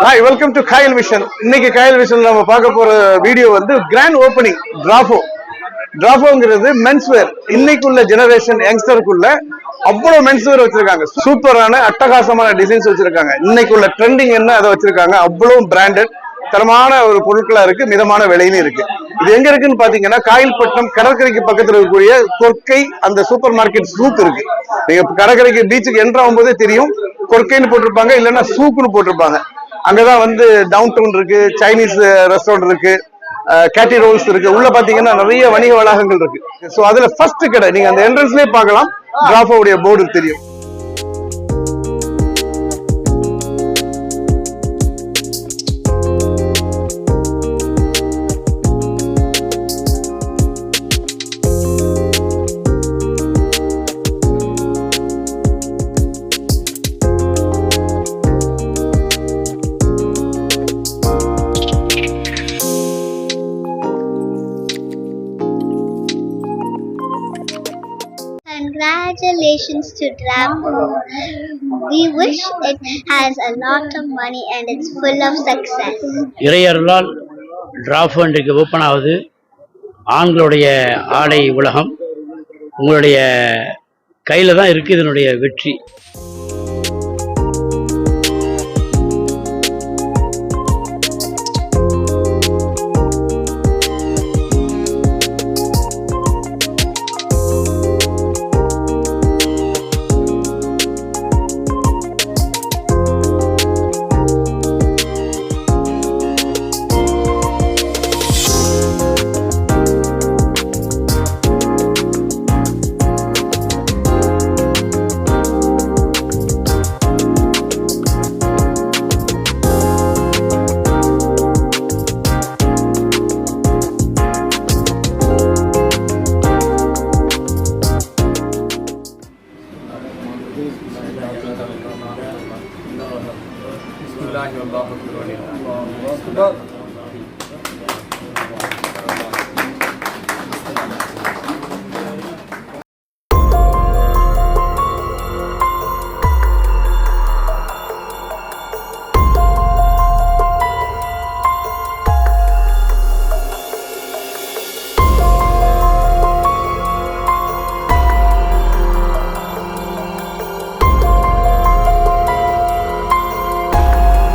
Hi, welcome to Kyle Vision. இன்னைக்கு Kyle Vision நம்ம பார்க்க போற வீடியோ வந்து கிராண்ட் ஓபனிங் டிராஃபோங்கிறது மென்ஸ்வேர். இன்னைக்குள்ள ஜெனரேஷன் யங்ஸ்டருக்குள்ள அவ்வளவு மென்ஸ்வேர் வச்சிருக்காங்க. சூப்பரான அட்டகாசமான டிசைன்ஸ் வச்சிருக்காங்க. இன்னைக்குள்ள ட்ரெண்டிங் என்ன அதை வச்சிருக்காங்க. அவ்வளவு பிராண்டட் தரமான ஒரு பொருட்களா இருக்கு, மிதமான விலையிலும் இருக்கு. இது எங்க இருக்குன்னு பாத்தீங்கன்னா காயல்பட்டினம் கடற்கரைக்கு பக்கத்துல இருக்கக்கூடிய கொர்க்கை அந்த சூப்பர் மார்க்கெட் சூக் இருக்கு. நீங்க கடற்கரைக்கு பீச்சுக்கு என்ட்ரு ஆகும்போதே தெரியும், கொர்க்கைன்னு போட்டிருப்பாங்க, இல்லைன்னா சூக்குன்னு போட்டிருப்பாங்க. அங்கதான் வந்து டவுன் டவுன் இருக்கு, சைனீஸ் ரெஸ்டாரண்ட் இருக்கு, கேட்டி ரோல்ஸ் இருக்கு. உள்ள பாத்தீங்கன்னா நிறைய வணிக வளாகங்கள் இருக்கு. சோ அதுல ஃபர்ஸ்ட் கடை நீங்க அந்த என்ட்ரன்ஸ்லயே பார்க்கலாம், டிராஃபோவுடைய போர்டு தெரியும். Congratulations to Drapo. We wish it has a lot of money and it's full of success. இறையருளால் டிராஃபோ இன்றைக்கு ஓப்பன் ஆகுது. ஆண்களுடைய ஆடை உலகம் உங்களுடைய கையில் தான் இருக்குது இதனுடைய வெற்றி.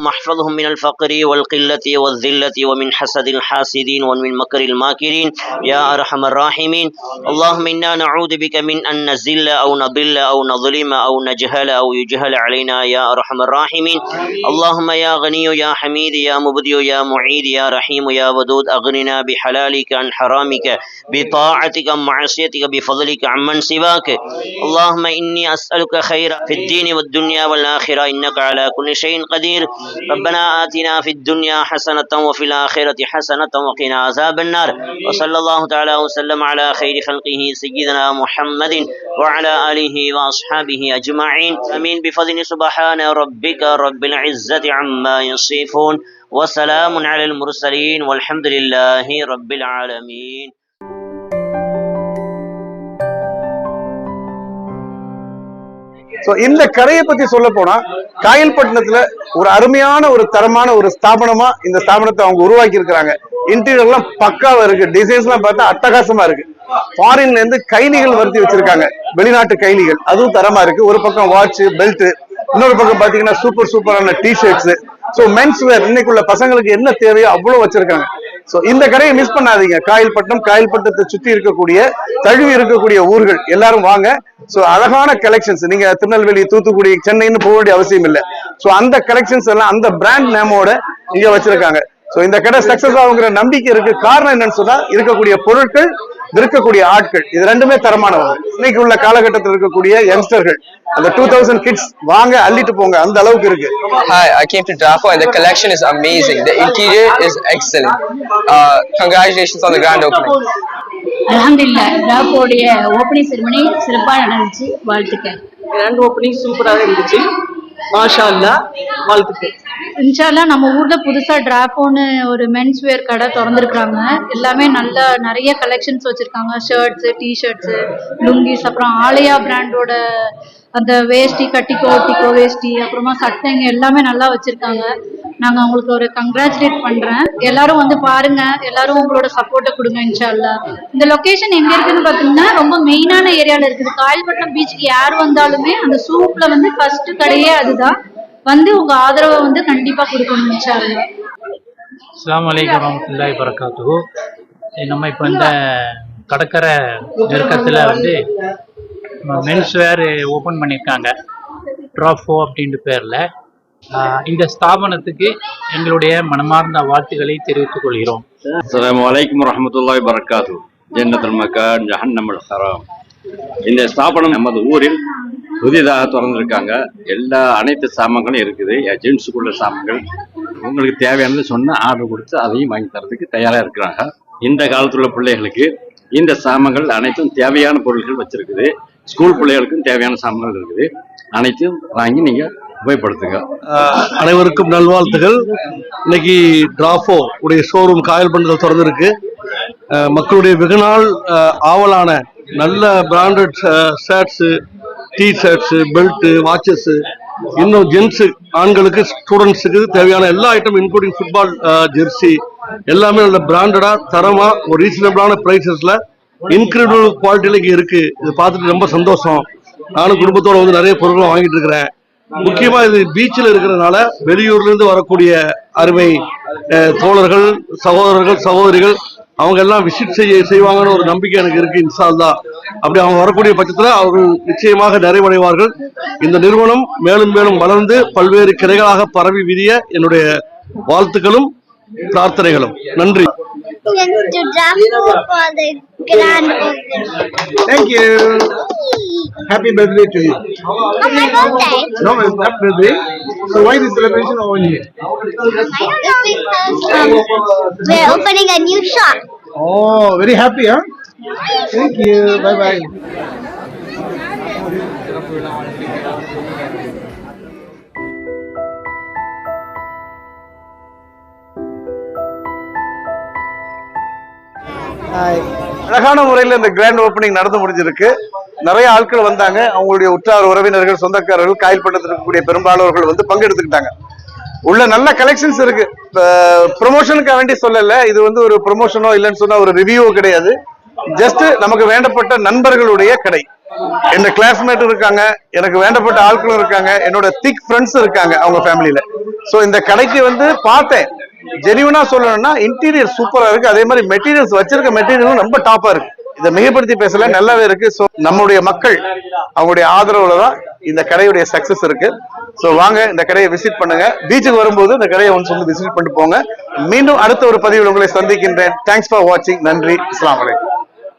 واحفظهم من الفقر والقلة والذلة ومن حسد الحاسدين ومن مكر الماكرين يا أرحم الراحمين. اللهم إنا نعوذ بك من أن نزل أو نضل أو نظلم أو نجهل أو يجهل علينا يا أرحم الراحمين. اللهم يا غني يا حميد يا مبدي يا معيد يا رحيم يا ودود أغننا بحلالك عن حرامك بطاعتك عن معصيتك بفضلك عمن سواك. اللهم إني أسألك خير في الدين والدنيا والآخرة إنك على كل شيء قدير. ربنا آتنا في الدنيا حسنة وفي الآخرة حسنة وقنا عذاب النار. وصلى الله تعالى وسلم على خير خلقه سيدنا محمد وعلى آله وأصحابه أجمعين. آمين بفضل سبحان ربك رب العزة عما يصفون وسلام على المرسلين والحمد لله رب العالمين. இந்த கடையை பத்தி சொல்ல போனா காயல்பட்டினத்துல ஒரு அருமையான ஒரு தரமான ஒரு ஸ்தாபனமா இந்த ஸ்தாபனத்தை அவங்க உருவாக்கி இருக்கிறாங்க. இன்டீரியர் எல்லாம் பக்காவா இருக்கு, டிசைன்ஸ் எல்லாம் பார்த்தா அட்டகாசமா இருக்கு. ஃபாரின்ல இருந்து கைலிகள் வருத்தி வச்சிருக்காங்க, வெளிநாட்டு கைலிகள், அதுவும் தரமா இருக்கு. ஒரு பக்கம் வாட்ச் பெல்ட், இன்னொரு பக்கம் பாத்தீங்கன்னா சூப்பரான டிஷர்ட்ஸ். சோ மென்ஸ் வேர் இன்னைக்குள்ள பசங்களுக்கு என்ன தேவையோ அவ்வளவு வச்சிருக்காங்க. சோ இந்த கடையை மிஸ் பண்ணாதீங்க. காயல்பட்டத்தை சுற்றி இருக்கக்கூடிய தழுவி இருக்கக்கூடிய ஊர்கள் எல்லாரும் வாங்க. சோ அழகான கலெக்ஷன்ஸ், நீங்க திருநெல்வேலி தூத்துக்குடி சென்னைன்னு போக வேண்டிய அவசியம் இல்லை. சோ அந்த கலெக்ஷன்ஸ் எல்லாம் அந்த பிராண்ட் நேமோட இங்க வச்சிருக்காங்க. சோ இந்த கடை சக்சஸ் ஆகுங்கிற நம்பிக்கை இருக்கு. காரணம் என்னன்னு சொன்னா இருக்கக்கூடிய பொருட்கள், இருக்கக்கூடிய ஆட்கள், இது ரெண்டுமே தரமானவங்க. இன்னைக்கு உள்ள காலகட்டத்தில் இருக்கக்கூடிய யங்ஸ்டர்கள், அந்த 2000 kids வாங்க அள்ளிட்டு போங்க, அந்த அளவுக்கு இருக்கு. Hi, I came to Drapo and the collection is amazing. The interior is excellent. Congratulations on the grand opening. அல்ஹம்துலில்லாஹ், டிராஃபோடைய ஓப்பனிங் செரிமனி சிறப்பாக நடந்துச்சு. வாழ்த்துக்கள். கிராண்ட் ஓப்பனிங் சூப்பராக இருந்துச்சு. மாஷா அல்லாஹ், வாழ்த்துக்கள். இன்ஷா அல்லாஹ் நம்ம ஊர்ல புதுசா டிராஃபோன்னு ஒரு மென்ஸ் வேர் கடை திறந்துருக்காங்க. எல்லாமே நல்ல நிறைய கலெக்ஷன்ஸ் வச்சிருக்காங்க. ஷர்ட்ஸ், டிஷர்ட்ஸ், லுங்கிஸ், அப்புறம் ஆலயா பிராண்டோட அந்த வேஷ்டி, கட்டிக்கோ வேஷ்டி, அப்புறமா சட்டைங்க எல்லாமே நல்லா வச்சிருக்காங்க. நாங்க அவங்களுக்கு ஒரு கங்க்ராச்சுலேட் பண்றேன். எல்லாரும் வந்து பாருங்க, எல்லாரும் உங்களோட சப்போர்ட்டை கொடுங்க இன்ஷா அல்லாஹ். இந்த லொகேஷன் எங்க இருக்குன்னு பாத்தீங்கன்னா ரொம்ப மெயினான ஏரியால இருக்குது. காயல்பட்டினம் பீச்சுக்கு யார் வந்தாலுமே அந்த சூப்ல வந்து ஃபர்ஸ்ட் கடையே அதுதான். வந்து உங்க ஆதரவை வந்து கண்டிப்பா கொடுக்கணும் இன்ஷா அல்லாஹ். அஸ்ஸலாமு அலைக்கும் வரஹ்மத்துல்லாஹி வபரகாத்துஹு. நம்ம இப்போ இந்த கடற்கரை நெருக்கத்தில் வந்து மென்ஸ் வேர் ஓப்பன் பண்ணியிருக்காங்க, ட்ராஃபோ அப்படின்ற பேரில். இந்த ஸ்தாபனத்துக்கு எங்களுடைய மனமார்ந்த வாழ்த்துக்களை தெரிவித்துக் கொள்கிறோம். அஸ்ஸலாமு அலைக்கும் வரஹ்மத்துல்லாஹி வபரகாத்துஹு. ஜன்னத்துல் மக்கான் ஜஹன்னமுல் ஹராம். இந்த ஸ்தாபனம் நமது ஊரில் புதிதாக திறந்திருக்காங்க. அனைத்து சாமான்களும் இருக்குது. ஜென்ஸுக்குள்ள சாமான்கள் உங்களுக்கு தேவையானது சொன்னால் ஆர்டர் கொடுத்து அதையும் வாங்கி தரதுக்கு தயாராக இருக்கிறாங்க. இந்த காலத்துல உள்ள பிள்ளைகளுக்கு இந்த சாமான்கள் அனைத்தும் தேவையான பொருட்கள் வச்சிருக்குது. ஸ்கூல் பிள்ளைகளுக்கும் தேவையான சாமான்கள் இருக்குது. அனைத்தையும் வாங்கி நீங்க உபயோகப்படுத்துங்க. அனைவருக்கும் நல்வாழ்த்துகள். இன்னைக்கு டிராஃபோ உடைய ஷோரூம் காயல்பட்டினத்தில் திறந்திருக்கு. மக்களுடைய வெகுநாள் ஆவலான நல்ல branded shirts, T-shirts, belt, watches, இன்னும் ஜென்ஸு ஆண்களுக்கு ஸ்டூடெண்ட்ஸுக்கு தேவையான எல்லா ஐட்டம் இன்க்ளூடிங் ஃபுட்பால் ஜெர்சி எல்லாமே நல்ல பிராண்டடா தரமா ஒரு ரீசனபிளான பிரைசஸ்ல இன்கிரெடிபிள் குவாலிட்டியில இங்க இருக்கு. இது பார்த்துட்டு ரொம்ப சந்தோஷம். நானும் குடும்பத்தோட வந்து நிறைய பொருட்களை வாங்கிட்டு இருக்கிறேன். முக்கியமா இது பீச்சில் இருக்கிறதுனால வெளியூர்ல இருந்து வரக்கூடிய அருமை தோழர்கள், சகோதரர்கள், சகோதரிகள் அவங்க எல்லாம் விசிட் செய்வாங்கன்னு ஒரு நம்பிக்கை எனக்கு இருக்கு. இன்ஷா அல்லாஹ் அப்படி அவங்க வரக்கூடிய பட்சத்துல அவர்கள் நிச்சயமாக நிறைவடைவார்கள். இந்த நிறுவனம் மேலும் மேலும் வளர்ந்து பல்வேறு கிளைகளாக பரவி விரிய என்னுடைய வாழ்த்துக்களும் பிரார்த்தனைகளும். நன்றி. To Drafu for the grand opening. Thank you. Happy birthday to you. On my birthday. No, it's not birthday. So why the celebration over here? It's because we're opening a new shop. Oh, very happy, huh? Thank you. Bye bye. அழகான முறையில் இந்த grand opening நடந்து முடிஞ்சிருக்கு. நிறைய ஆட்கள் வந்தாங்க. அவங்களுடைய உற்றார் உறவினர்கள், சொந்தக்காரர்கள், காயல்பட்டத்தில் இருக்கக்கூடிய பெரும்பாலோர்கள் வந்து பங்கெடுத்துக்கிட்டாங்க. உள்ள நல்ல கலெக்ஷன்ஸ் இருக்கு. ப்ரொமோஷனுக்காக வேண்டி சொல்லல, இது வந்து ஒரு ப்ரொமோஷனோ இல்லைன்னு சொன்னா ஒரு ரிவ்யூவோ கிடையாது. ஜஸ்ட் நமக்கு வேண்டப்பட்ட நண்பர்களுடைய கடை. என் கிளாஸ்மேட் இருக்காங்க, எனக்கு வேண்டப்பட்ட ஆட்களும் இருக்காங்க, என்னோட திக் ஃப்ரெண்ட்ஸ் இருக்காங்க அவங்க ஃபேமிலியில. ஸோ இந்த கடைக்கு வந்து பார்த்தேன். ஜெனியூனா சொல்லணும்னா இன்டீரியர் சூப்பரா இருக்கு. அதே மாதிரி மெட்டீரியல்ஸ் வச்சிருக்க மெட்டீரியலும் ரொம்ப டாப்பா இருக்கு. இதை மிகப்படுத்தி பேசல, நல்லாவே இருக்கு. ஸோ நம்முடைய மக்கள் அவங்களுடைய ஆதரவுல தான் இந்த கடையுடைய சக்சஸ் இருக்கு. ஸோ வாங்க இந்த கடையை விசிட் பண்ணுங்க. பீச்சுக்கு வரும்போது இந்த கடையை ஒன்று வந்து விசிட் பண்ணிட்டு போங்க. மீண்டும் அடுத்த ஒரு பதிவில் உங்களை சந்திக்கின்றேன். தேங்க்ஸ் ஃபார் வாட்சிங். நன்றி. அஸ்ஸலாமு அலைக்கும்.